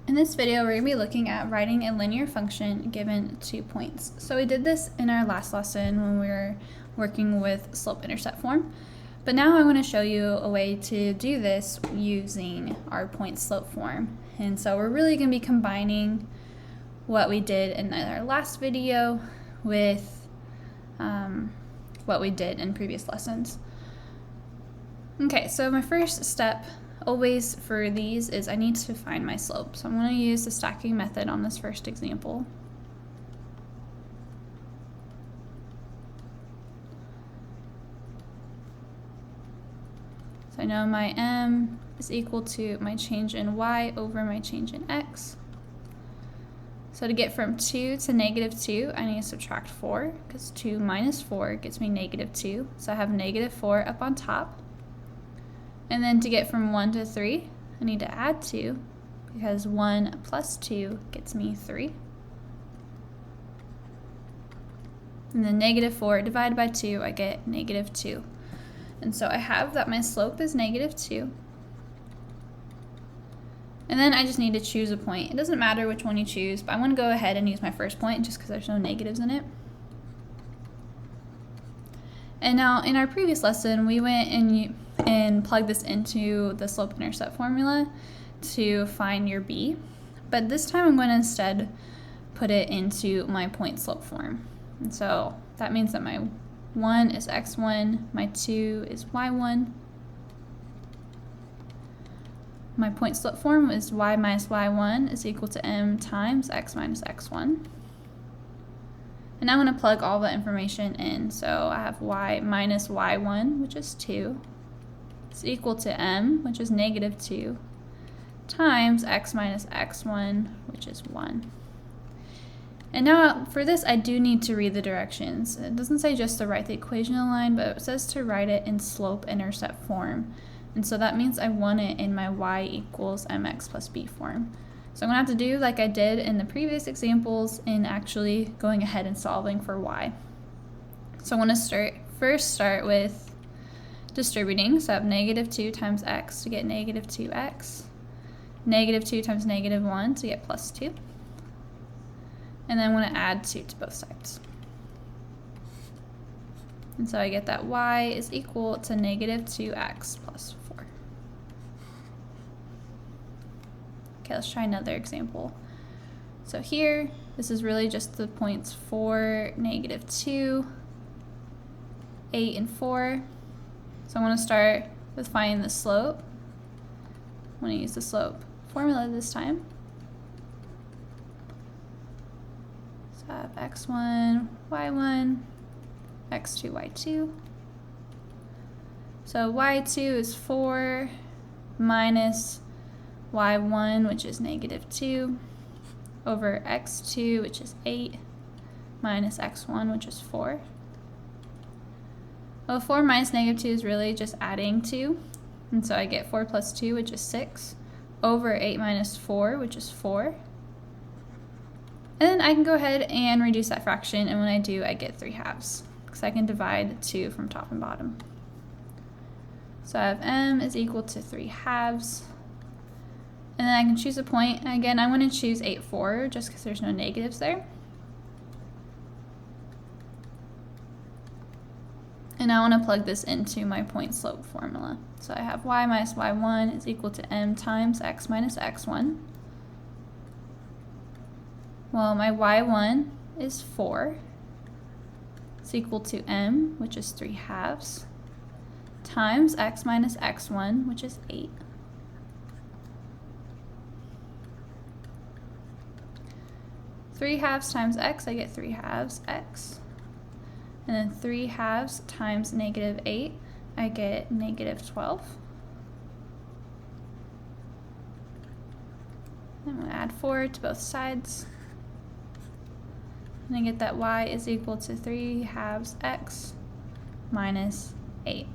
In this video, we're going to be looking at writing a linear function given 2 points. So we did this in our last lesson when we were working with slope-intercept form. But now I want to show you a way to do this using our point-slope form. And so we're really going to be combining what we did in our last video with what we did in previous lessons. Okay, so my first step always for these is I need to find my slope. So I'm going to use the stacking method on this first example. So I know my m is equal to my change in y over my change in x. So to get from 2 to negative 2, I need to subtract 4, because 2 minus 4 gets me negative 2. So I have negative 4 up on top. And then to get from 1 to 3, I need to add 2, because 1 plus 2 gets me 3. And then negative 4 divided by 2, I get negative 2. And so I have that my slope is negative 2. And then I just need to choose a point. It doesn't matter which one you choose, but I want to go ahead and use my first point just because there's no negatives in it. And now in our previous lesson, we went and plugged this into the slope-intercept formula to find your b. But this time I'm going to instead put it into my point-slope form. And so that means that my 1 is x1, my 2 is y1. My point-slope form is y minus y1 is equal to m times x minus x1. And I'm going to plug all the information in. So I have y minus y1, which is 2. It's equal to m, which is negative 2, times x minus x1, which is 1. And now for this, I do need to read the directions. It doesn't say just to write the equation in a line, but it says to write it in slope-intercept form. And so that means I want it in my y equals mx plus b form. So I'm going to have to do like I did in the previous examples in actually going ahead and solving for y. So I want to first start with distributing. So I have negative 2 times x to get negative 2x. Negative 2 times negative 1 to get plus 2. And then I want to add 2 to both sides. And so I get that y is equal to negative 2x plus 4. Okay, let's try another example. So here, this is really just the points 4, negative 2, 8, and 4. So I want to start with finding the slope. I want to use the slope formula this time. So I have x1, y1, x2, y2. So y2 is 4 minus y1, which is negative 2, over x2, which is 8, minus x1, which is 4. Well, 4 minus negative 2 is really just adding 2. And so I get 4 plus 2, which is 6, over 8 minus 4, which is 4. And then I can go ahead and reduce that fraction, and when I do, I get 3/2, because I can divide 2 from top and bottom. So I have m is equal to 3/2. And then I can choose a point. And again, I want to choose 8, 4, just because there's no negatives there. And I want to plug this into my point-slope formula. So I have y minus y1 is equal to m times x minus x1. Well, my y1 is 4. It's equal to m, which is 3/2, times x minus x1, which is 8. Three halves times x, I get 3/2 x. And then 3/2 times negative 8, I get negative 12. I'm going to add 4 to both sides. And I get that y is equal to 3/2 x minus 8.